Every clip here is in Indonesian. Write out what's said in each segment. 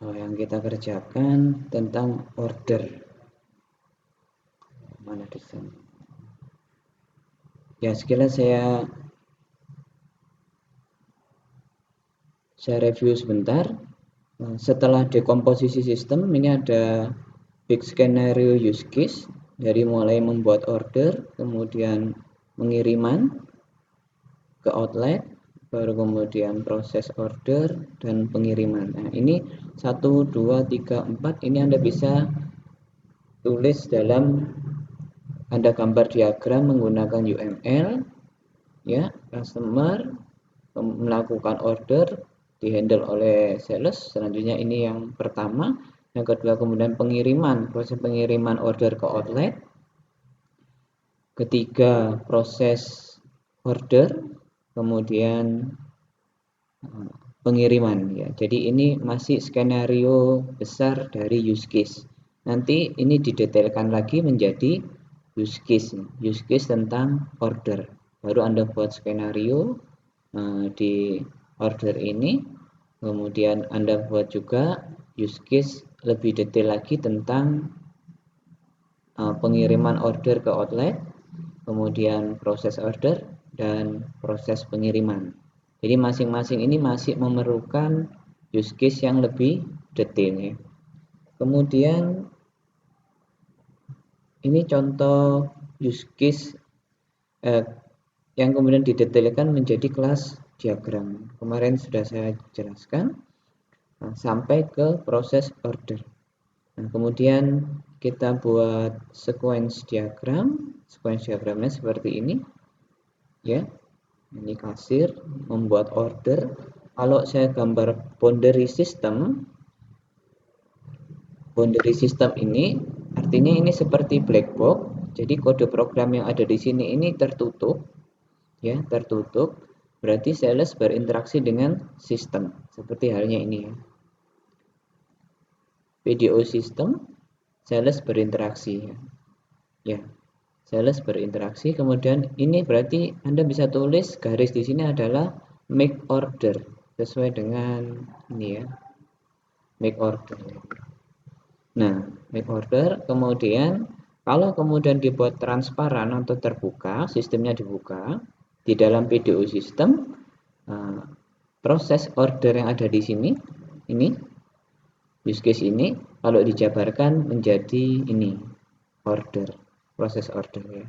yang kita kerjakan tentang order. Mana di sana? Ya, sekilas saya review sebentar. Setelah dekomposisi sistem, ini ada big scenario use case, dari mulai membuat order, kemudian pengiriman ke outlet, baru kemudian proses order dan pengiriman. Nah, ini 1, 2, 3, 4 ini Anda bisa tulis dalam Anda gambar diagram menggunakan UML, ya. Customer melakukan order, dihandle oleh sales. Selanjutnya ini yang pertama. Yang kedua kemudian pengiriman, proses pengiriman order ke outlet. Ketiga proses order, kemudian pengiriman, ya. Jadi ini masih skenario besar dari use case. Nanti ini didetailkan lagi menjadi use case tentang order. Baru Anda buat skenario di order ini, kemudian Anda buat juga use case lebih detail lagi tentang pengiriman order ke outlet, kemudian proses order dan proses pengiriman. Jadi masing-masing ini masih memerlukan use case yang lebih detail, ya. Kemudian ini contoh use case yang kemudian didetailkan menjadi kelas diagram. Kemarin sudah saya jelaskan. Sampai ke proses order. Nah, kemudian kita buat sequence diagram. Sequence diagramnya seperti ini, ya. Ini kasir membuat order. Kalau saya gambar boundary system ini artinya ini seperti black box. Jadi kode program yang ada di sini ini tertutup, ya, tertutup. Berarti sales berinteraksi dengan sistem. Seperti halnya ini, ya. PDO system, sales berinteraksi, ya. Sales berinteraksi. Kemudian ini berarti Anda bisa tulis garis di sini adalah make order sesuai dengan ini, ya, make order. Nah, make order kemudian kalau kemudian dibuat transparan atau terbuka, sistemnya dibuka di dalam PDO system, proses order yang ada di sini, ini use case ini kalau dijabarkan menjadi ini order, proses order, ya.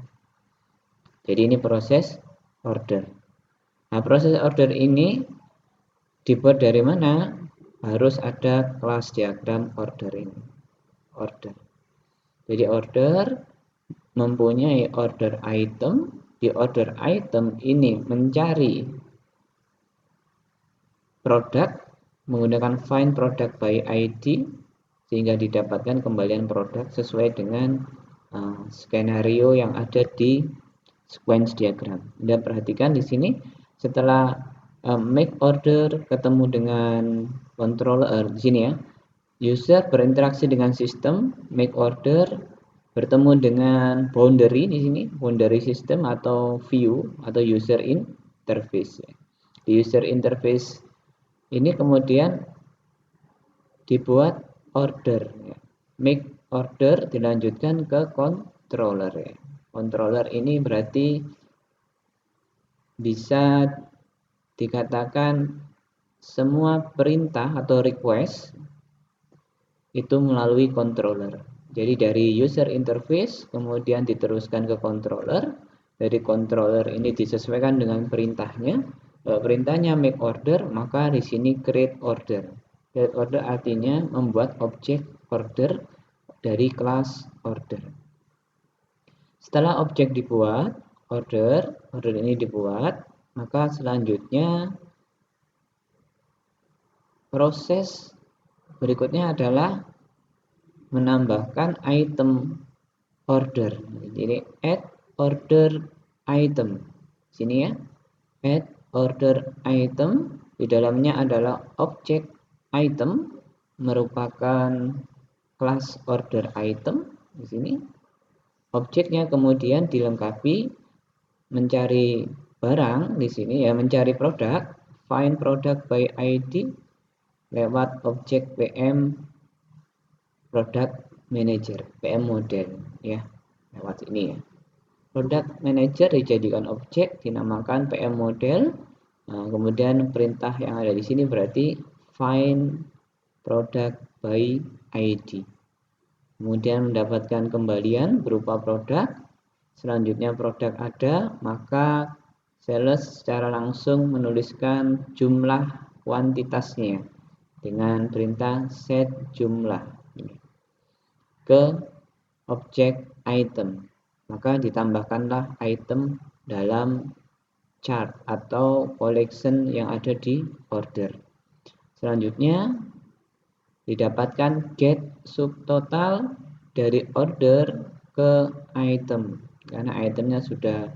Jadi ini proses order. Nah, proses order ini dibuat dari mana? Harus ada kelas diagram order ini. Order. Jadi order mempunyai order item. Di order item ini mencari produk menggunakan find product by ID sehingga didapatkan kembalian produk sesuai dengan skenario yang ada di sequence diagram. Anda perhatikan di sini setelah make order ketemu dengan controller di sini, ya. User berinteraksi dengan sistem, make order bertemu dengan boundary di sini, boundary system atau view atau user interface. Di user interface ini kemudian dibuat order, ya. Make order dilanjutkan ke controller, ya. Controller ini berarti bisa dikatakan semua perintah atau request itu melalui controller. Jadi dari user interface kemudian diteruskan ke controller. Dari controller ini disesuaikan dengan perintahnya. Perintahnya make order, maka di sini create order. Create order artinya membuat objek order dari kelas order. Setelah objek dibuat, order ini dibuat, maka selanjutnya proses berikutnya adalah menambahkan item order. Jadi add order item. Sini, ya. Add order item. Di dalamnya adalah objek item merupakan kelas order item di sini. Objeknya kemudian dilengkapi mencari barang di sini, ya, mencari produk, find product by ID, lewat objek PM Product Manager, PM model ya, lewat ini ya. Product Manager dijadikan objek, dinamakan PM model. Nah, kemudian perintah yang ada di sini berarti find product by ID. Kemudian mendapatkan kembalian berupa produk. Selanjutnya produk ada, maka sales secara langsung menuliskan jumlah kuantitasnya dengan perintah set jumlah ke objek item. Maka ditambahkanlah item dalam chart atau collection yang ada di order. Selanjutnya didapatkan get subtotal dari order ke item. Karena itemnya sudah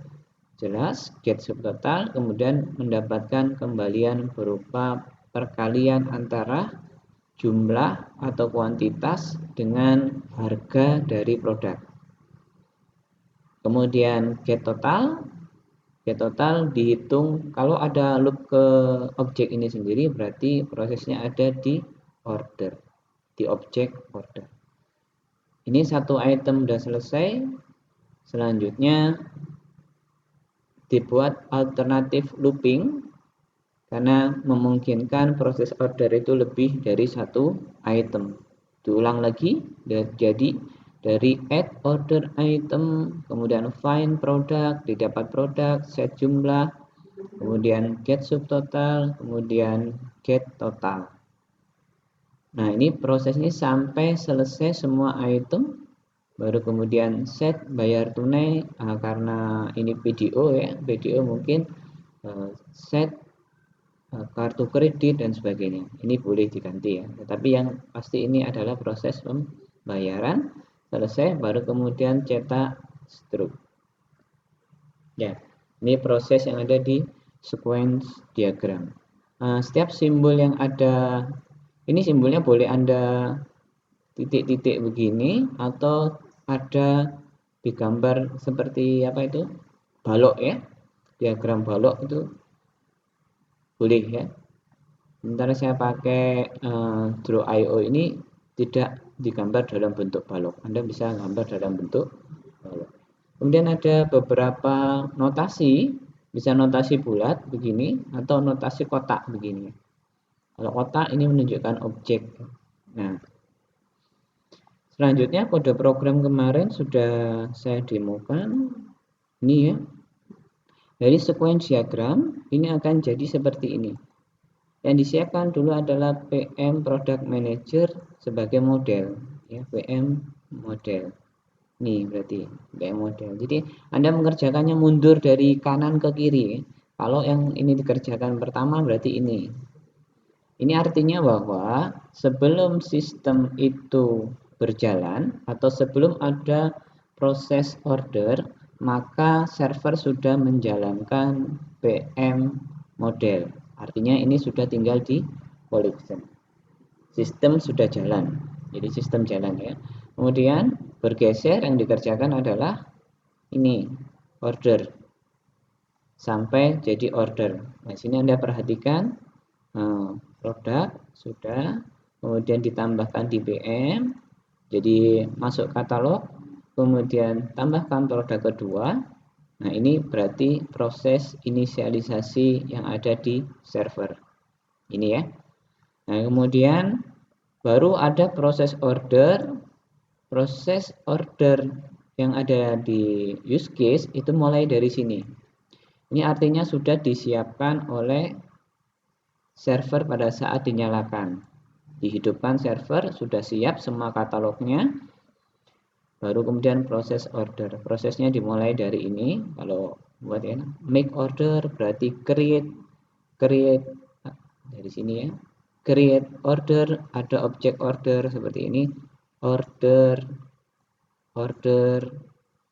jelas, get subtotal, kemudian mendapatkan kembalian berupa perkalian antara jumlah atau kuantitas dengan harga dari produk. Kemudian get total dihitung, kalau ada loop ke objek ini sendiri berarti prosesnya ada di order, di objek order. Ini satu item sudah selesai. Selanjutnya dibuat alternatif looping karena memungkinkan proses order itu lebih dari satu item. Diulang lagi, jadi dari add order item, kemudian find product, didapat produk, set jumlah, kemudian get subtotal, kemudian get total. Nah, ini prosesnya sampai selesai semua item, baru kemudian set bayar tunai, karena ini PDO ya, PDO mungkin set kartu kredit dan sebagainya. Ini boleh diganti ya, tetapi yang pasti ini adalah proses pembayaran. Selesai baru kemudian cetak struk ya. Ini proses yang ada di sequence diagram. Setiap simbol yang ada ini, simbolnya boleh Anda titik-titik begini atau ada digambar seperti apa itu, balok ya, diagram balok itu boleh ya. Sementara saya pakai Draw.io ini tidak digambar dalam bentuk balok. Anda bisa gambar dalam bentuk balok. Kemudian ada beberapa notasi, bisa notasi bulat begini atau notasi kotak begini. Kalau kotak ini menunjukkan objek. Nah, selanjutnya kode program kemarin sudah saya demokan. Ini ya. Dari sequence diagram ini akan jadi seperti ini. Yang disiapkan dulu adalah PM Product Manager sebagai model ya, PM model. Nih berarti PM model. Jadi Anda mengerjakannya mundur dari kanan ke kiri. Kalau yang ini dikerjakan pertama berarti ini. Ini artinya bahwa sebelum sistem itu berjalan atau sebelum ada proses order, maka server sudah menjalankan PM model. Artinya ini sudah tinggal di collection. Sistem sudah jalan. Jadi sistem jalan ya. Kemudian bergeser yang dikerjakan adalah ini order. Sampai jadi order. Nah, sini Anda perhatikan produk sudah, kemudian ditambahkan di PM. Jadi masuk katalog, kemudian tambahkan produk kedua. Nah, ini berarti proses inisialisasi yang ada di server. Ini ya. Nah, kemudian baru ada proses order. Proses order yang ada di use case itu mulai dari sini. Ini artinya sudah disiapkan oleh server pada saat dinyalakan. Dihidupkan server, sudah siap semua katalognya. Baru kemudian proses order. Prosesnya dimulai dari ini. Kalau buat ya, make order berarti create dari sini ya. Create order, ada objek order seperti ini. Order,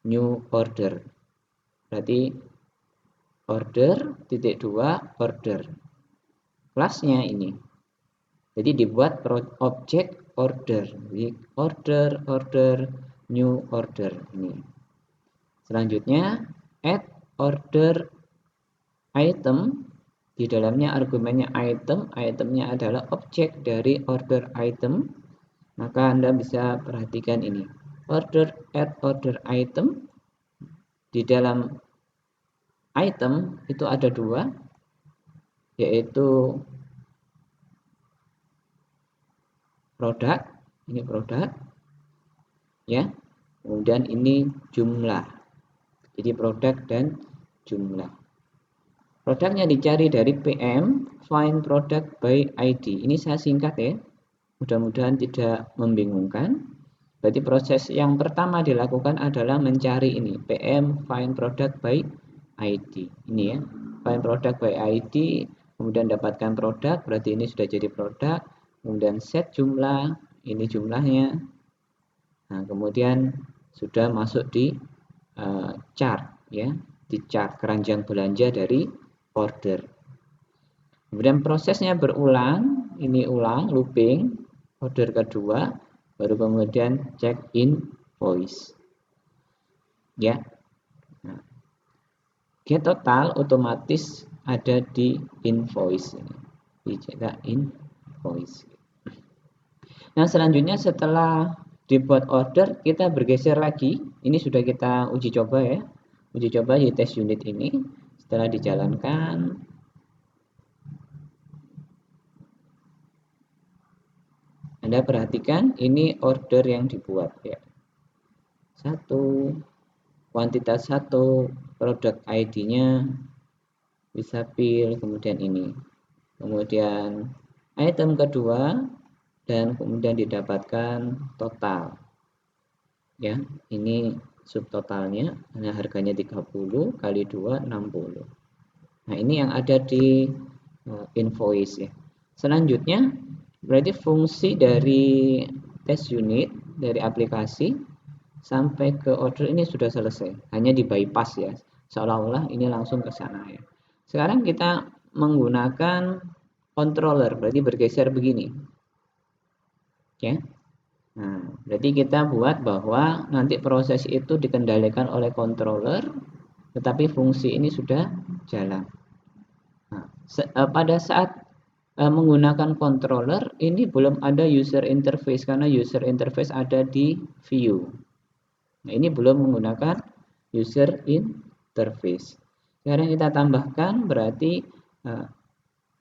new order. Berarti order titik 2 order. Kelasnya ini. Jadi dibuat objek order. Jadi order, new order ini. Selanjutnya add order item. Di dalamnya argumennya item, itemnya adalah objek dari order item, maka Anda bisa perhatikan ini. Add order item, di dalam item itu ada dua, yaitu produk, ini produk, ya. Kemudian ini jumlah. Jadi produk dan jumlah. Produknya dicari dari PM, find product by ID. Ini saya singkat ya. Mudah-mudahan tidak membingungkan. Berarti proses yang pertama dilakukan adalah mencari ini, PM find product by ID. Ini ya, find product by ID, kemudian dapatkan produk, berarti ini sudah jadi produk. Kemudian set jumlah, ini jumlahnya. Nah, kemudian sudah masuk di chart ya, di chart keranjang belanja dari order. Kemudian prosesnya berulang, ini ulang, looping, order kedua, baru kemudian check invoice. Ya. Nah, get total otomatis ada di invoice ini. Dicetak invoice. Nah, selanjutnya setelah dibuat order, kita bergeser lagi. Ini sudah kita uji coba ya. Uji coba di test unit ini. Setelah dijalankan, Anda perhatikan ini order yang dibuat ya. 1, kuantitas 1, produk ID-nya bisa pil, kemudian ini. Kemudian item kedua dan kemudian didapatkan total. Ya, ini subtotalnya, hanya harganya 30 kali 2 60. Nah, ini yang ada di invoice ya. Selanjutnya berarti fungsi dari test unit dari aplikasi sampai ke order ini sudah selesai, hanya di bypass ya, seolah-olah ini langsung ke sana ya. Sekarang kita menggunakan controller, berarti bergeser begini ya. Nah, berarti kita buat bahwa nanti proses itu dikendalikan oleh controller, tetapi fungsi ini sudah jalan. Nah, pada saat menggunakan controller ini belum ada user interface, karena user interface ada di view. Nah, ini belum menggunakan user interface. Sekarang kita tambahkan, berarti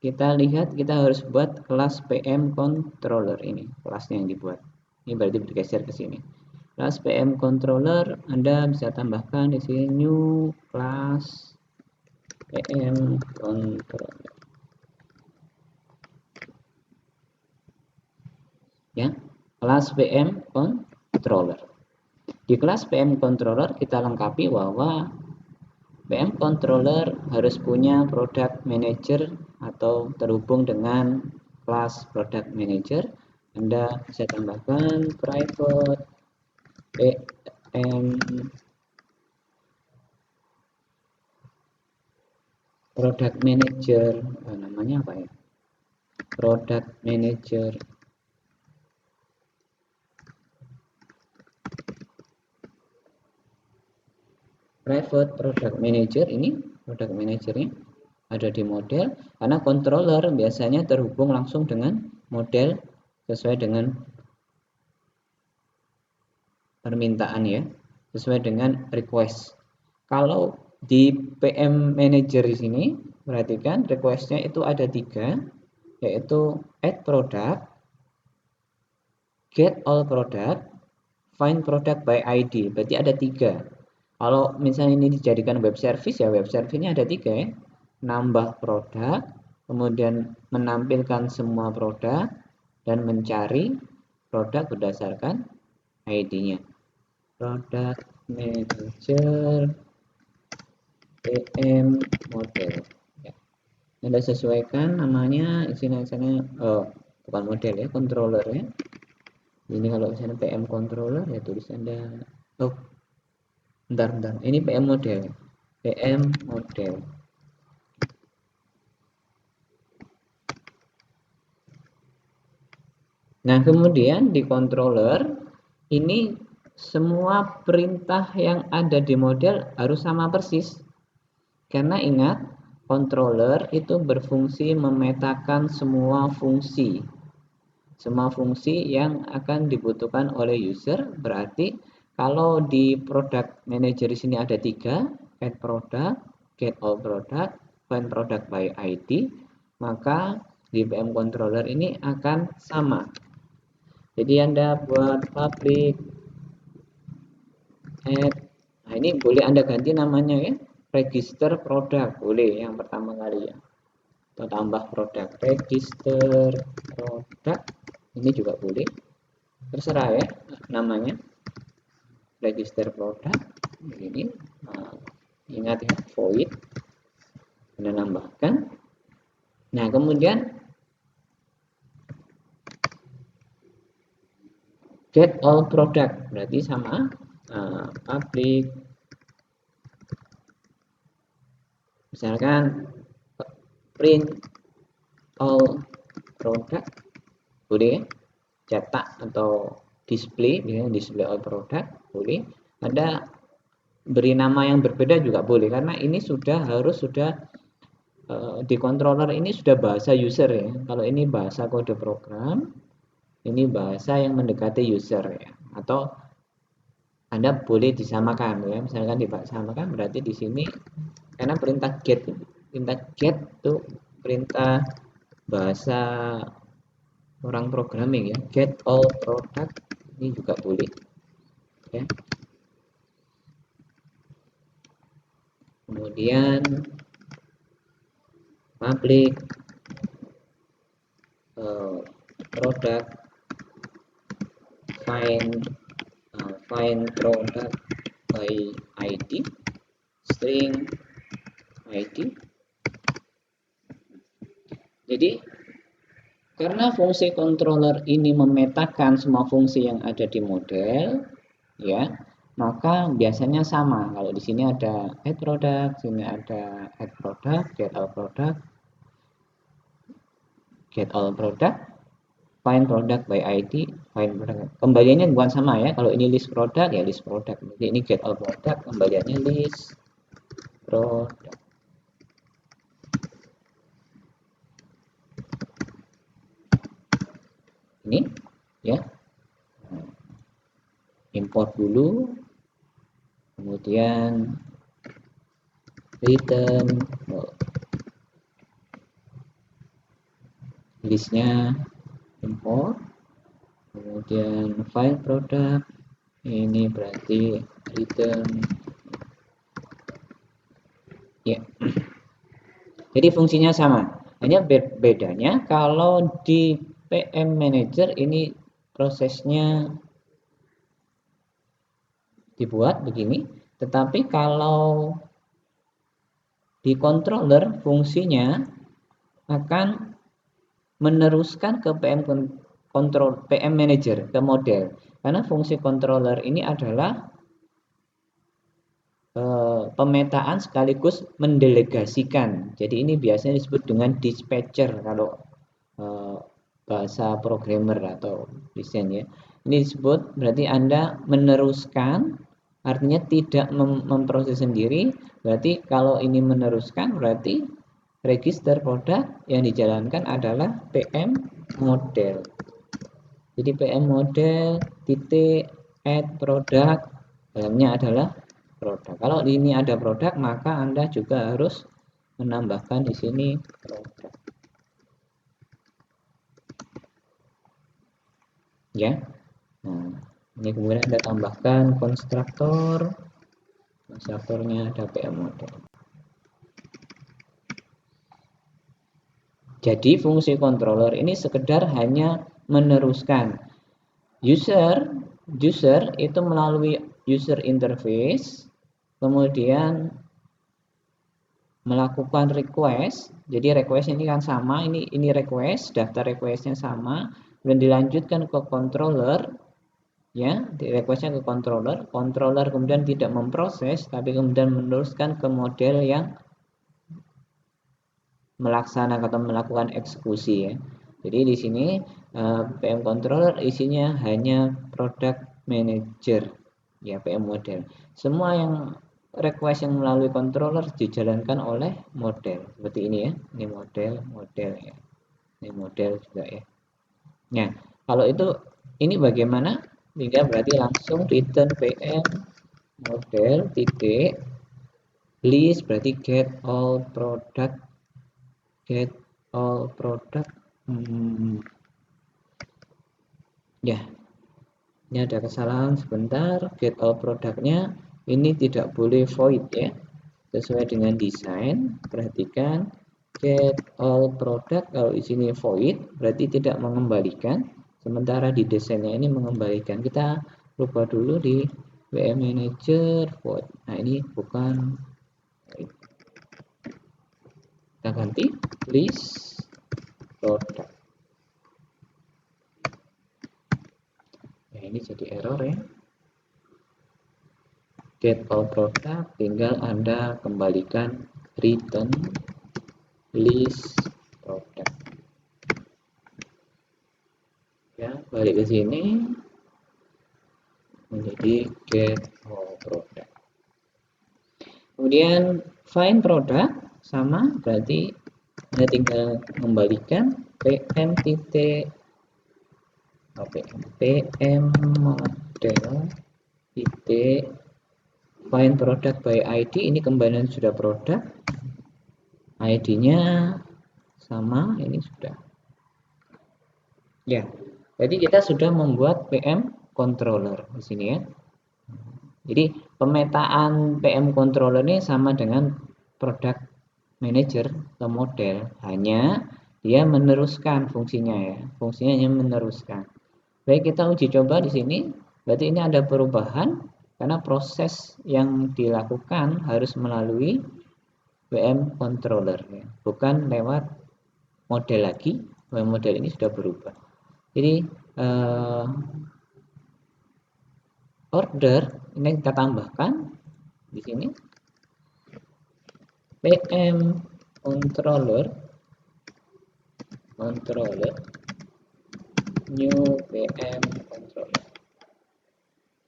kita lihat kita harus buat kelas PM controller ini, kelasnya yang dibuat. Ini berarti bergeser ke sini. Kelas PM controller Anda bisa tambahkan di sini new class PM controller. Ya, kelas PM controller. Di kelas PM controller kita lengkapi bahwa PM controller harus punya product manager atau terhubung dengan kelas product manager. Anda bisa tambahkan private PM product manager, namanya apa ya? Product manager private product manager, ini product managernya ada di model, karena controller biasanya terhubung langsung dengan model sesuai dengan permintaan ya, sesuai dengan request. Kalau di PM manager di sini perhatikan requestnya itu ada 3, yaitu add product, get all product, find product by ID. Berarti ada 3. Kalau misalnya ini dijadikan web service ya, web service-nya ada 3 ya. Nambah produk, kemudian menampilkan semua produk, dan mencari produk berdasarkan ID-nya. Product manager PM model. Ya. Anda sesuaikan namanya, isinya bukan model ya, controller ya. Ini kalau misalnya PM controller ya tulis Anda, bentar, ini PM model. PM model. Nah, kemudian di controller ini semua perintah yang ada di model harus sama persis. Karena ingat, controller itu berfungsi memetakan semua fungsi yang akan dibutuhkan oleh user. Berarti kalau di product manager di sini ada 3, add product, get all product, find product by ID, maka di PM controller ini akan sama. Jadi Anda buat public add, nah ini boleh Anda ganti namanya ya, register product, boleh yang pertama kali ya, atau tambah produk, register product, ini juga boleh, terserah ya namanya, register product begini. Nah, ingat ya, void Anda nambahkan. Nah kemudian get all product berarti sama, public misalkan print all product, boleh cetak atau display ya, display all product boleh. Anda beri nama yang berbeda juga boleh, karena ini sudah di controller ini sudah bahasa user ya. Kalau ini bahasa kode program, ini bahasa yang mendekati user ya. Atau Anda boleh disamakan ya, misalkan disamakan berarti di sini karena perintah get itu perintah bahasa orang programming ya, get all product ini juga boleh ya. Kemudian public product find product by ID, string ID. Jadi karena fungsi controller ini memetakan semua fungsi yang ada di model ya, maka biasanya sama. Kalau di sini ada add product, sini ada add product, get all product, find product by ID, find product. Kembaliannya bukan sama ya. Kalau ini list product ya list product. Jadi ini get all product, kembaliannya list product. Ini ya. Import dulu. Kemudian return listnya, import, kemudian file product, ini berarti return ya. Jadi fungsinya sama, hanya bedanya kalau di PM Manager ini prosesnya dibuat begini, tetapi kalau di controller fungsinya akan meneruskan ke PM Manager, ke model. Karena fungsi controller ini adalah pemetaan sekaligus mendelegasikan. Jadi ini biasanya disebut dengan dispatcher kalau bahasa programmer atau desain ya. Ini disebut berarti Anda meneruskan, artinya tidak memproses sendiri. Berarti kalau ini meneruskan berarti register produk yang dijalankan adalah PM model. Jadi PM model titik add produk, dalamnya adalah produk. Kalau ini ada produk, maka Anda juga harus menambahkan di sini produk. Ya. Nah, ini kemudian Anda tambahkan konstruktor. Konstruktornya ada PM model. Jadi fungsi controller ini sekedar hanya meneruskan. User itu melalui user interface, kemudian melakukan request. Jadi request ini kan sama, ini request, daftar requestnya sama, dan dilanjutkan ke controller, ya, di requestnya ke controller. Controller kemudian tidak memproses, tapi kemudian meneruskan ke model yang melaksanakan atau melakukan eksekusi ya. Jadi di sini PM controller isinya hanya product manager ya, PM model. Semua yang request yang melalui controller dijalankan oleh model seperti ini ya. Ini model ya. Ini model juga ya. Nah, kalau itu ini bagaimana? Tinggal berarti langsung return pm model titik list, berarti get all product ya, ini ada kesalahan sebentar. Get all produknya ini tidak boleh void ya, sesuai dengan desain. Perhatikan, get all product kalau di sini void berarti tidak mengembalikan, sementara di desainnya ini mengembalikan. Kita rubah dulu di WM Manager void. Nah, ini bukan, kita ganti list product. Ya, ini jadi error ya. Get all product, tinggal Anda kembalikan return list product. Ya, balik ke sini menjadi get all product. Kemudian find product sama, berarti Anda tinggal kembalikan pm titik pm model titik find product by ID. Ini kembalian sudah produk, ID-nya sama, ini sudah ya. Jadi kita sudah membuat PM controller di sini ya. Jadi pemetaan PM controller ini sama dengan product manager atau model, hanya dia meneruskan fungsinya ya. Fungsinya hanya meneruskan. Baik, kita uji coba di sini. Berarti ini ada perubahan karena proses yang dilakukan harus melalui PM controller ya, bukan lewat model lagi. Model ini sudah berubah. Jadi order ini kita tambahkan di sini PM controller new PM controller.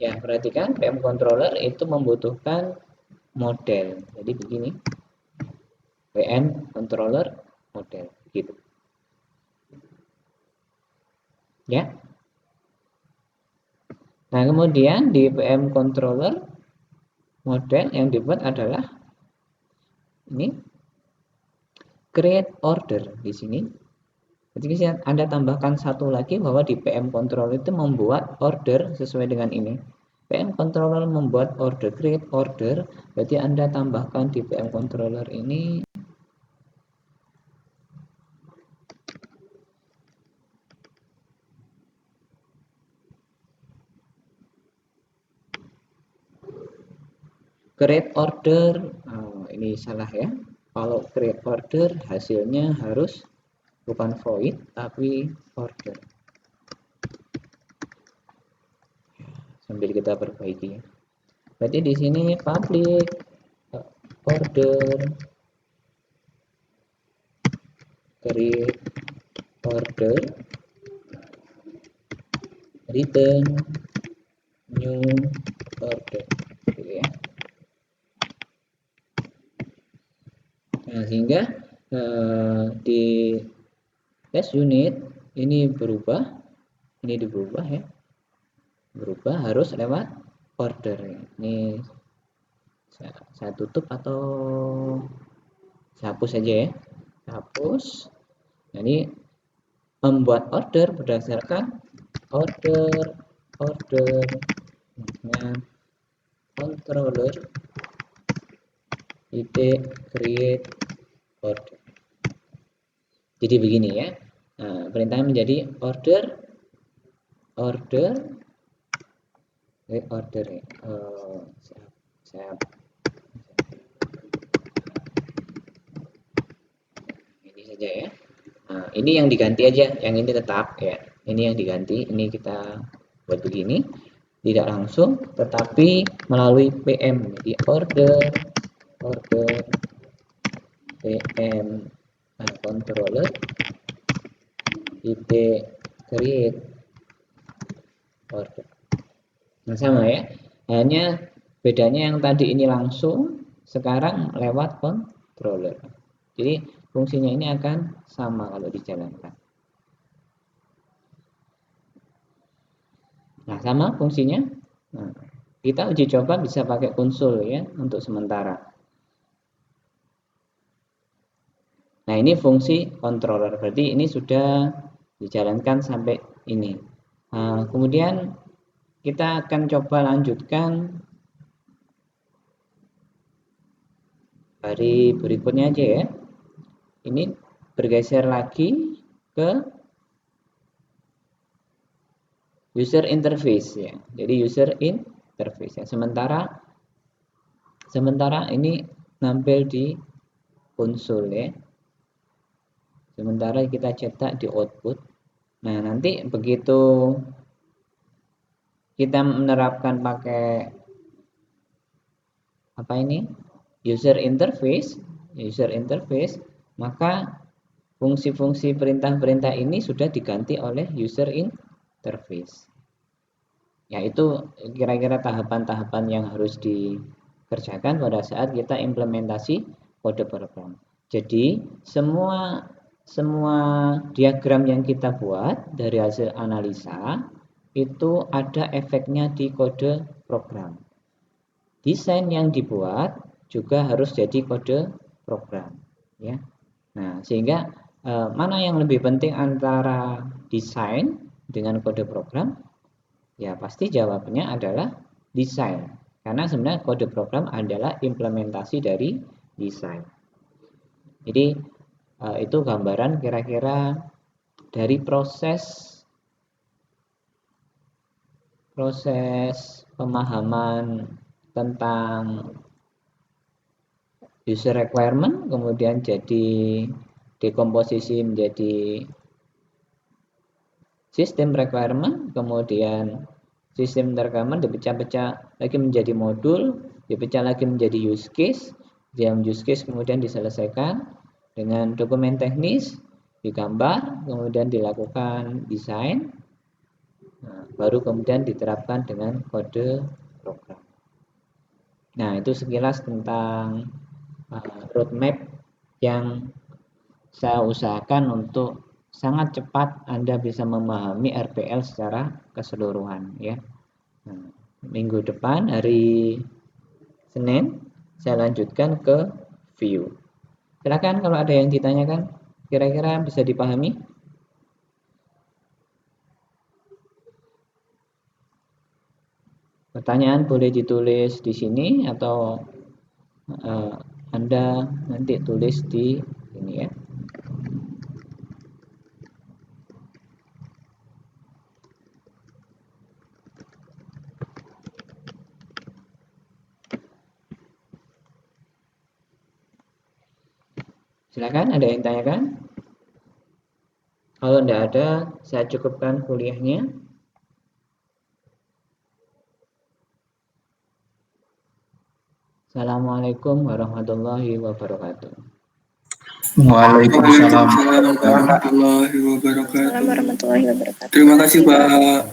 Ya, perhatikan PM controller itu membutuhkan model. Jadi begini, PM controller model gitu. Ya. Nah, kemudian di PM controller model yang dibuat adalah ini create order di sini. Jadi Anda tambahkan satu lagi bahwa di PM controller itu membuat order sesuai dengan ini. PM controller membuat order, create order, berarti Anda tambahkan di PM controller ini create order. Ini salah ya. Kalau create order hasilnya harus bukan void tapi order. Sambil kita perbaiki. Berarti di sini public order create order return new order gitu ya. Nah, sehingga di test unit ini berubah, ini diubah ya, berubah harus lewat order. Ini saya tutup atau saya hapus saja ya, hapus. Nah, ini membuat order berdasarkan order dengan controller titik create order. Jadi begini ya. Nah, perintahnya menjadi order create order ya. Saya ini saja ya. Nah, ini yang diganti aja, yang ini tetap ya. Ini yang diganti, ini kita buat begini, tidak langsung, tetapi melalui PM. Jadi order PM controller titik create order. Nah, sama ya, hanya Bedanya yang tadi ini langsung, sekarang lewat controller. Jadi fungsinya ini akan sama kalau dijalankan. Nah, sama fungsinya. Nah, kita uji coba bisa pakai konsul ya untuk sementara. Nah, ini fungsi controller. Berarti ini sudah dijalankan sampai ini. Nah, kemudian kita akan coba lanjutkan hari berikutnya aja ya. Ini bergeser lagi ke user interface ya. Jadi user interface ya. Sementara ini nampil di konsol ya. Sementara kita cetak di output. Nah, nanti begitu kita menerapkan pakai apa ini? User interface, maka fungsi-fungsi perintah-perintah ini sudah diganti oleh user interface. Yaitu kira-kira tahapan-tahapan yang harus dikerjakan pada saat kita implementasi kode program. Jadi semua diagram yang kita buat dari hasil analisa itu ada efeknya di kode program. Desain yang dibuat juga harus jadi kode program, ya. Nah, sehingga mana yang lebih penting antara desain dengan kode program? Ya, pasti jawabannya adalah desain. Karena sebenarnya kode program adalah implementasi dari desain. Jadi itu gambaran kira-kira dari proses pemahaman tentang user requirement, kemudian jadi dekomposisi menjadi sistem requirement, kemudian sistem requirement dipecah-pecah lagi menjadi modul, dipecah lagi menjadi use case, dan use case kemudian diselesaikan dengan dokumen teknis, digambar, kemudian dilakukan desain, baru kemudian diterapkan dengan kode program. Nah, itu sekilas tentang roadmap yang saya usahakan untuk sangat cepat Anda bisa memahami RPL secara keseluruhan ya. Nah, minggu depan hari Senin saya lanjutkan ke view. Silakan kalau ada yang ditanyakan, kira-kira bisa dipahami? Pertanyaan boleh ditulis di sini atau Anda nanti tulis di sini ya. Silakan, ada yang tanyakan? Kalau tidak ada, saya cukupkan kuliahnya. Assalamualaikum warahmatullahi wabarakatuh. Waalaikumsalam warahmatullahi wabarakatuh. Terima kasih, Pak.